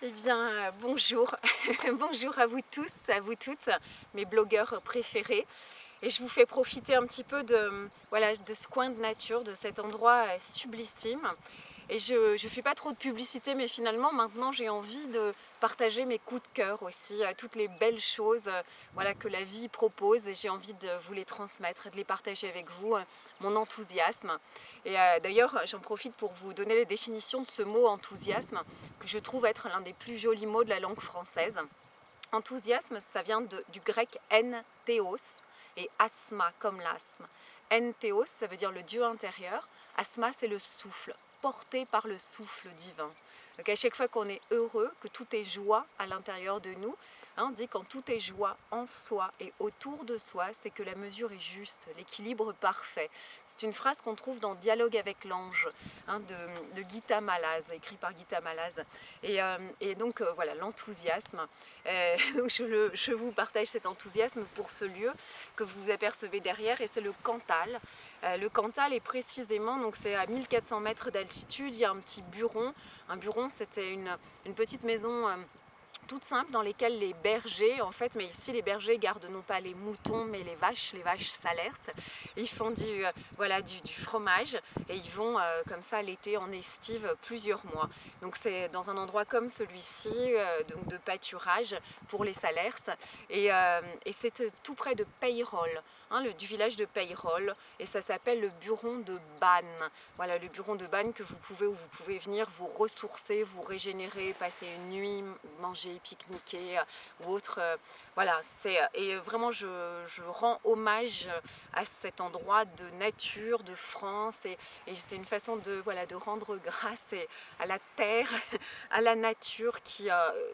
Eh bien, bonjour, bonjour à vous tous, à vous toutes, mes blogueurs préférés. Et je vous fais profiter un petit peu voilà, de ce coin de nature, de cet endroit sublissime. Et je ne fais pas trop de publicité, mais finalement, maintenant, j'ai envie de partager mes coups de cœur aussi, toutes les belles choses voilà, que la vie propose. Et j'ai envie de vous les transmettre et de les partager avec vous, mon enthousiasme. Et d'ailleurs, j'en profite pour vous donner les définitions de ce mot enthousiasme, que je trouve être l'un des plus jolis mots de la langue française. Enthousiasme, ça vient du grec entheos et asma comme l'asthme. Entheos, ça veut dire le Dieu intérieur. Asma, c'est le souffle, porté par le souffle divin. Donc à chaque fois qu'on est heureux, que tout est joie à l'intérieur de nous, on dit quand tout est joie en soi et autour de soi, c'est que la mesure est juste, l'équilibre parfait. C'est une phrase qu'on trouve dans Dialogue avec l'ange de Gita Malaz, écrit par Gita Malaz. Et donc voilà, l'enthousiasme. Donc je vous partage cet enthousiasme pour ce lieu que vous apercevez derrière, et c'est le Cantal. Le Cantal est précisément, donc c'est à 1400 mètres d'altitude, il y a un petit buron. Un buron, c'était une petite maison toutes simples dans lesquelles les bergers, en fait, mais ici les bergers gardent non pas les moutons mais les vaches salers. Ils font voilà, du fromage, et ils vont comme ça l'été en estive plusieurs mois. Donc c'est dans un endroit comme celui-ci, donc de pâturage pour les salers, et c'est tout près de Peyrolles, du village de Peyrolles, et ça s'appelle le Buron de Banne. Voilà, le Buron de Banne où vous pouvez venir vous ressourcer, vous régénérer, passer une nuit, manger, pique-niquer ou autre. Voilà, et vraiment je rends hommage à cet endroit de nature, de France, et c'est une façon voilà, de rendre grâce à la terre, à la nature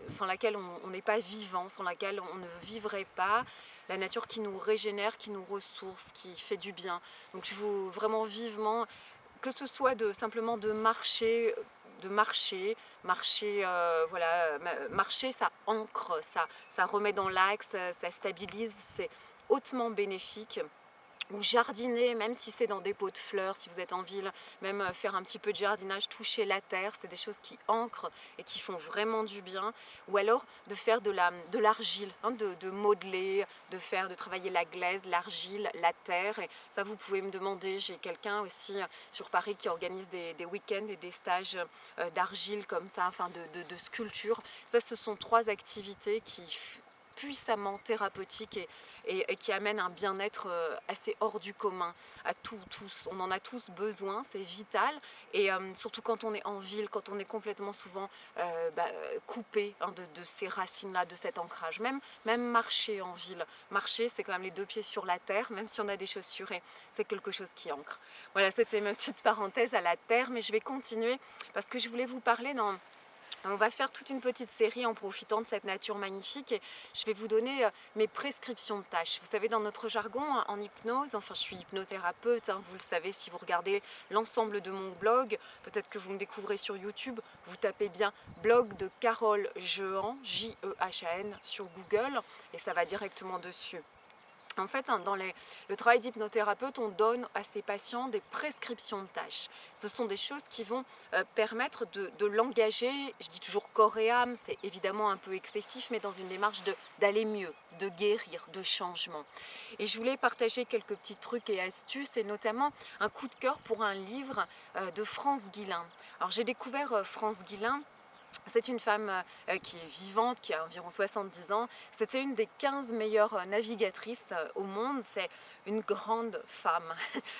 sans laquelle on n'est pas vivant, sans laquelle on ne vivrait pas. La nature qui nous régénère, qui nous ressource, qui fait du bien. Donc je vous vraiment vivement, que ce soit simplement de marcher, voilà, marcher, ça ancre, ça remet dans l'axe, ça stabilise, c'est hautement bénéfique. Ou jardiner, même si c'est dans des pots de fleurs, si vous êtes en ville, même faire un petit peu de jardinage, toucher la terre, c'est des choses qui ancrent et qui font vraiment du bien. Ou alors de faire de l'argile, de modeler, de travailler la glaise, l'argile, la terre. Et ça, vous pouvez me demander, j'ai quelqu'un aussi sur Paris qui organise des week-ends et des stages d'argile comme ça, enfin de sculpture. Ça, ce sont 3 activités qui puissamment thérapeutique et qui amène un bien-être assez hors du commun à tous. On en a tous besoin, c'est vital, et surtout quand on est en ville, quand on est complètement souvent coupé de ces racines-là, de cet ancrage. Même marcher en ville, marcher, c'est quand même les 2 pieds sur la terre, même si on a des chaussures, c'est quelque chose qui ancre. Voilà, c'était ma petite parenthèse à la terre, mais je vais continuer parce que je voulais vous parler on va faire toute une petite série en profitant de cette nature magnifique, et je vais vous donner mes prescriptions de tâches. Vous savez, dans notre jargon en hypnose, enfin je suis hypnothérapeute, vous le savez si vous regardez l'ensemble de mon blog, peut-être que vous me découvrez sur YouTube, vous tapez bien blog de Carole Jehan, Jehan sur Google, et ça va directement dessus. En fait, dans le travail d'hypnothérapeute, on donne à ses patients des prescriptions de tâches. Ce sont des choses qui vont permettre de l'engager, je dis toujours corps et âme, c'est évidemment un peu excessif, mais dans une démarche d'aller mieux, de guérir, de changement. Et je voulais partager quelques petits trucs et astuces, et notamment un coup de cœur pour un livre de France Guilin. Alors j'ai découvert France Guilin. C'est une femme qui est vivante, qui a environ 70 ans. C'était une des 15 meilleures navigatrices au monde. C'est une grande femme,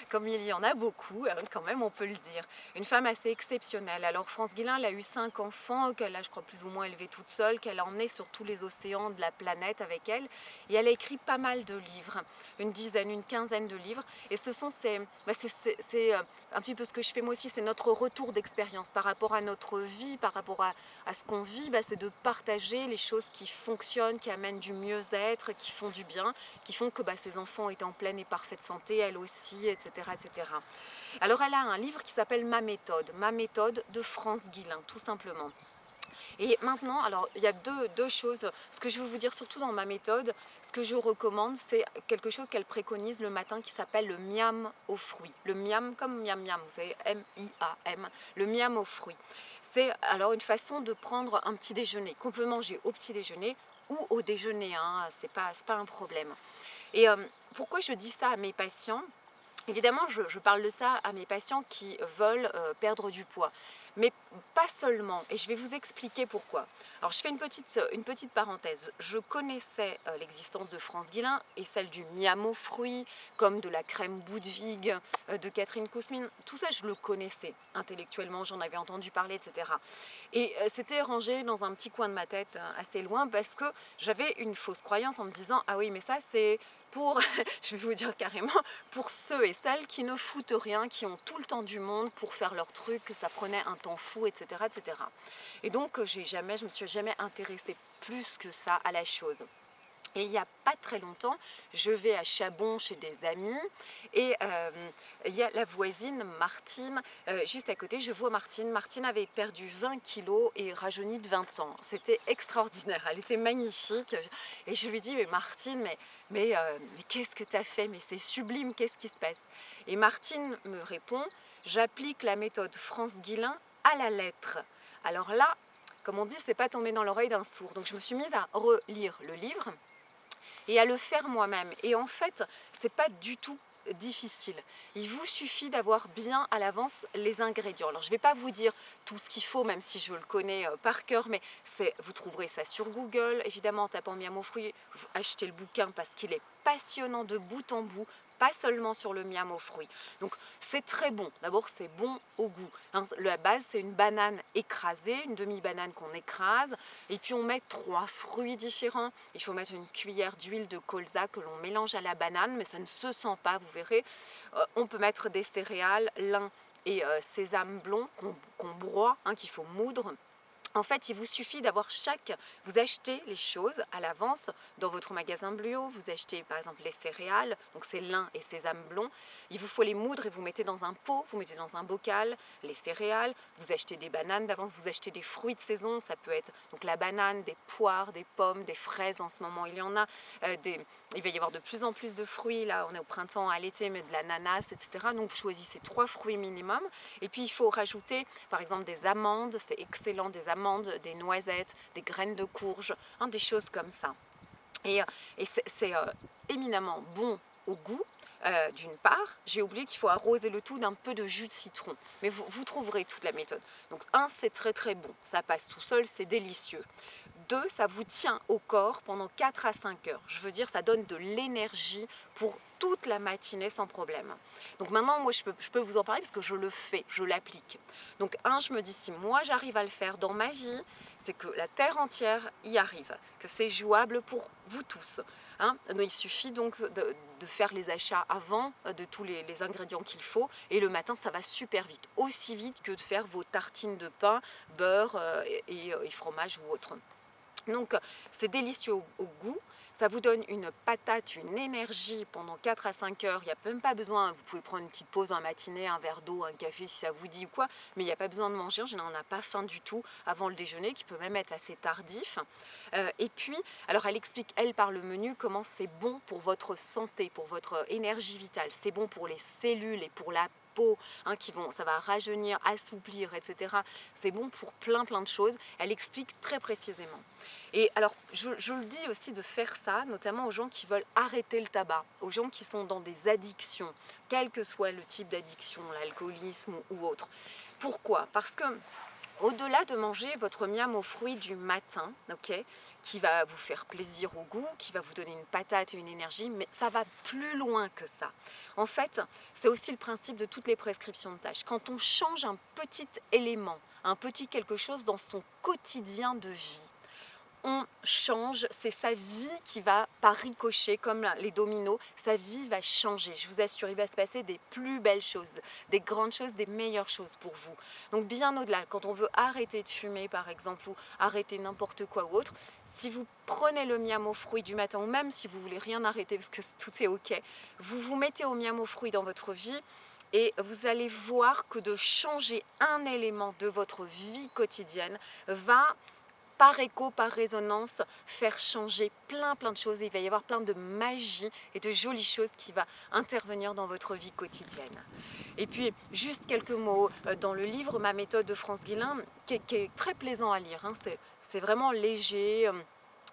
comme il y en a beaucoup, quand même, on peut le dire. Une femme assez exceptionnelle. Alors France Guilin, elle a eu 5 enfants, qu'elle a, je crois, plus ou moins élevés toute seule, qu'elle a emmenés sur tous les océans de la planète avec elle. Et elle a écrit pas mal de livres, une dizaine, une quinzaine de livres. Et ce sont c'est un petit peu ce que je fais moi aussi, c'est notre retour d'expérience par rapport à notre vie, par rapport à ce qu'on vit, c'est de partager les choses qui fonctionnent, qui amènent du mieux-être, qui font du bien, qui font que ses enfants étaient en pleine et parfaite santé, elle aussi, etc., etc. Alors elle a un livre qui s'appelle Ma méthode de France Guilin, tout simplement. Et maintenant, alors il y a deux choses. Ce que je veux vous dire surtout dans ma méthode, ce que je recommande, c'est quelque chose qu'elle préconise le matin qui s'appelle le miam aux fruits. Le miam comme miam miam, vous savez, M-I-A-M, le miam aux fruits. C'est alors une façon de prendre un petit déjeuner qu'on peut manger au petit déjeuner ou au déjeuner, hein, c'est pas un problème. Et pourquoi je dis ça à mes patients? Évidemment, je parle de ça à mes patients qui veulent perdre du poids, mais pas seulement, et je vais vous expliquer pourquoi. Alors je fais une petite parenthèse, je connaissais l'existence de France Guillain et celle du miam aux fruits, comme de la crème Boudwig de Catherine Kousmine, tout ça je le connaissais intellectuellement, j'en avais entendu parler, etc. Et c'était rangé dans un petit coin de ma tête assez loin parce que j'avais une fausse croyance en me disant « Ah oui, mais ça c'est pour, je vais vous dire carrément, pour ceux et celles qui ne foutent rien, qui ont tout le temps du monde pour faire leur truc, que ça prenait un temps fou, etc. etc. » Et donc je me suis jamais intéressée plus que ça à la chose. Et il n'y a pas très longtemps, je vais à Chabon chez des amis et il y a la voisine Martine, juste à côté, je vois Martine. Martine avait perdu 20 kilos et rajeuni de 20 ans. C'était extraordinaire, elle était magnifique. Et je lui dis, mais Martine, mais qu'est-ce que tu as fait? Mais c'est sublime, qu'est-ce qui se passe? Et Martine me répond, j'applique la méthode France Guillain à la lettre. Alors là, comme on dit, c'est pas tombé dans l'oreille d'un sourd. Donc je me suis mise à relire le livre et à le faire moi-même. Et en fait, c'est pas du tout difficile. Il vous suffit d'avoir bien à l'avance les ingrédients. Alors je ne vais pas vous dire tout ce qu'il faut, même si je le connais par cœur, mais vous trouverez ça sur Google. Évidemment, en tapant miam aux fruits, vous achetez le bouquin parce qu'il est passionnant de bout en bout, pas seulement sur le miam aux fruits. Donc c'est très bon. D'abord, c'est bon au goût. Hein, la base, c'est une banane écrasée, une demi-banane qu'on écrase, et puis on met 3 fruits différents. Il faut mettre une cuillère d'huile de colza que l'on mélange à la banane, mais ça ne se sent pas, vous verrez. On peut mettre des céréales, lin et sésame blond qu'on broie, hein, qu'il faut moudre. En fait, il vous suffit d'avoir vous achetez les choses à l'avance dans votre magasin bio, vous achetez par exemple les céréales, donc c'est lin et sésame blond, il vous faut les moudre et vous mettez dans un pot, vous mettez dans un bocal les céréales, vous achetez des bananes d'avance, vous achetez des fruits de saison, ça peut être donc la banane, des poires, des pommes, des fraises en ce moment, il y en a, il va y avoir de plus en plus de fruits, là on est au printemps, à l'été, mais de l'ananas, etc. Donc vous choisissez 3 fruits minimum, et puis il faut rajouter par exemple des amandes, c'est excellent, des amandes, des noisettes, des graines de courge, hein, des choses comme ça. Et c'est éminemment bon au goût. D'une part, j'ai oublié qu'il faut arroser le tout d'un peu de jus de citron, mais vous trouverez toute la méthode. Donc c'est très très bon, ça passe tout seul, c'est délicieux. 2, ça vous tient au corps pendant 4 à 5 heures. Je veux dire, ça donne de l'énergie pour toute la matinée sans problème. Donc maintenant, moi, je peux vous en parler parce que je le fais, je l'applique. Donc je me dis, si moi, j'arrive à le faire dans ma vie, c'est que la terre entière y arrive, que c'est jouable pour vous tous. Hein. Il suffit donc de faire les achats avant de tous les ingrédients qu'il faut, et le matin, ça va super vite, aussi vite que de faire vos tartines de pain, beurre et fromage ou autre. Donc c'est délicieux au goût, ça vous donne une patate, une énergie pendant 4 à 5 heures, il n'y a même pas besoin, vous pouvez prendre une petite pause en matinée, un verre d'eau, un café si ça vous dit ou quoi, mais il n'y a pas besoin de manger, on n'a pas faim du tout avant le déjeuner, qui peut même être assez tardif. Et puis, alors elle explique, elle, par le menu, comment c'est bon pour votre santé, pour votre énergie vitale, c'est bon pour les cellules et pour la peau, hein, ça va rajeunir, assouplir, etc. C'est bon pour plein de choses. Elle explique très précisément. Et alors, je le dis aussi de faire ça, notamment aux gens qui veulent arrêter le tabac, aux gens qui sont dans des addictions, quel que soit le type d'addiction, l'alcoolisme ou autre. Pourquoi? Parce que au-delà de manger votre miam aux fruits du matin, okay, qui va vous faire plaisir au goût, qui va vous donner une patate et une énergie, mais ça va plus loin que ça. En fait, c'est aussi le principe de toutes les prescriptions de tâches. Quand on change un petit élément, un petit quelque chose dans son quotidien de vie, on change, c'est sa vie qui va par ricochet comme les dominos, sa vie va changer, je vous assure, il va se passer des plus belles choses, des grandes choses, des meilleures choses pour vous. Donc bien au-delà, quand on veut arrêter de fumer par exemple, ou arrêter n'importe quoi ou autre, si vous prenez le miam aux fruits du matin, ou même si vous voulez rien arrêter parce que tout est ok, vous vous mettez au miam aux fruits dans votre vie, et vous allez voir que de changer un élément de votre vie quotidienne va par écho, par résonance, faire changer plein de choses. Il va y avoir plein de magie et de jolies choses qui va intervenir dans votre vie quotidienne. Et puis, juste quelques mots dans le livre Ma méthode de France Guillain, qui est très plaisant à lire. Hein. C'est vraiment léger.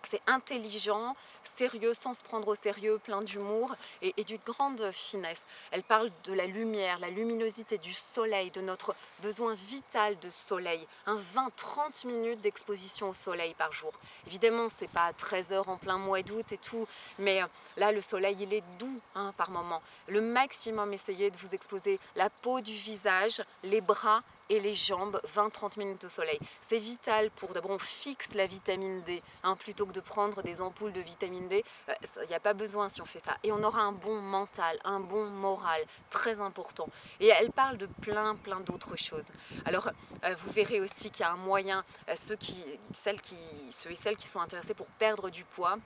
C'est intelligent, sérieux, sans se prendre au sérieux, plein d'humour et d'une grande finesse. Elle parle de la lumière, la luminosité du soleil, de notre besoin vital de soleil. 20-30 minutes d'exposition au soleil par jour. Évidemment, c'est pas à 13 heures en plein mois d'août et tout, mais là, le soleil, il est doux par moment. Le maximum, essayez de vous exposer la peau du visage, les bras, et les jambes, 20-30 minutes au soleil. C'est vital pour, d'abord on fixe la vitamine D, plutôt que de prendre des ampoules de vitamine D, il n'y a pas besoin si on fait ça. Et on aura un bon mental, un bon moral, très important. Et elle parle de plein d'autres choses. Alors vous verrez aussi qu'il y a un moyen, ceux et celles qui sont intéressés pour perdre du poids.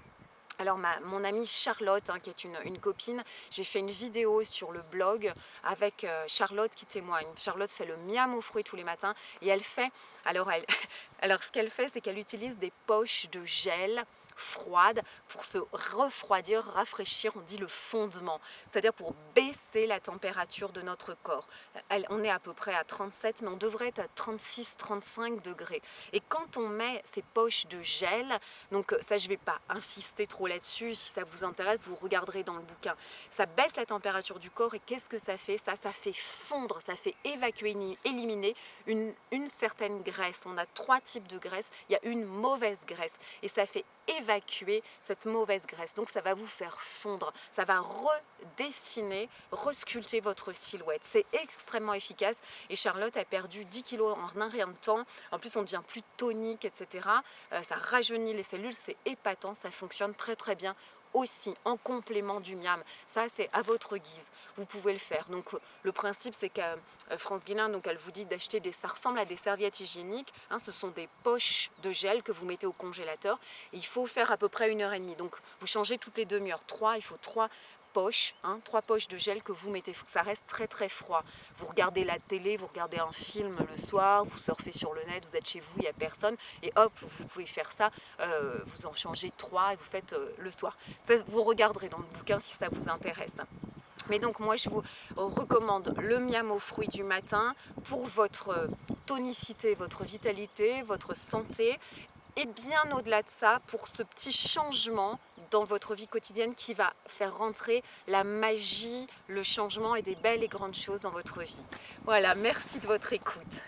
Alors mon amie Charlotte, qui est une copine, j'ai fait une vidéo sur le blog avec Charlotte qui témoigne. Charlotte fait le miam aux fruits tous les matins et elle fait, alors ce qu'elle fait, c'est qu'elle utilise des poches de gel froide pour se refroidir, rafraîchir, on dit le fondement, c'est-à-dire pour baisser la température de notre corps. On est à peu près à 37, mais on devrait être à 36-35 degrés. Et quand on met ces poches de gel, donc ça je ne vais pas insister trop là-dessus, si ça vous intéresse, vous regarderez dans le bouquin. Ça baisse la température du corps et qu'est-ce que ça fait? Ça fait fondre, ça fait évacuer, éliminer une certaine graisse. On a 3 types de graisse, il y a une mauvaise graisse et ça fait évacuer cette mauvaise graisse. Donc ça va vous faire fondre, ça va redessiner, resculpter votre silhouette. C'est extrêmement efficace et Charlotte a perdu 10 kilos en un rien de temps. En plus on devient plus tonique, etc. Ça rajeunit les cellules, c'est épatant, ça fonctionne très bien aussi en complément du miam. Ça c'est à votre guise, vous pouvez le faire. Donc le principe c'est que France Guillain, donc elle vous dit d'acheter ça ressemble à des serviettes hygiéniques, ce sont des poches de gel que vous mettez au congélateur. Et il faut faire à peu près 1h30, donc vous changez toutes les demi-heures. Il faut 3 poches, 3 poches de gel que vous mettez, il faut que ça reste très froid. Vous regardez la télé, vous regardez un film le soir, vous surfez sur le net, vous êtes chez vous, il n'y a personne, et hop, vous pouvez faire ça, vous en changez 3 et vous faites le soir. Ça, vous regarderez dans le bouquin si ça vous intéresse. Mais donc moi je vous recommande le miam aux fruits du matin pour votre tonicité, votre vitalité, votre santé. Et bien au-delà de ça, pour ce petit changement dans votre vie quotidienne qui va faire rentrer la magie, le changement et des belles et grandes choses dans votre vie. Voilà, merci de votre écoute.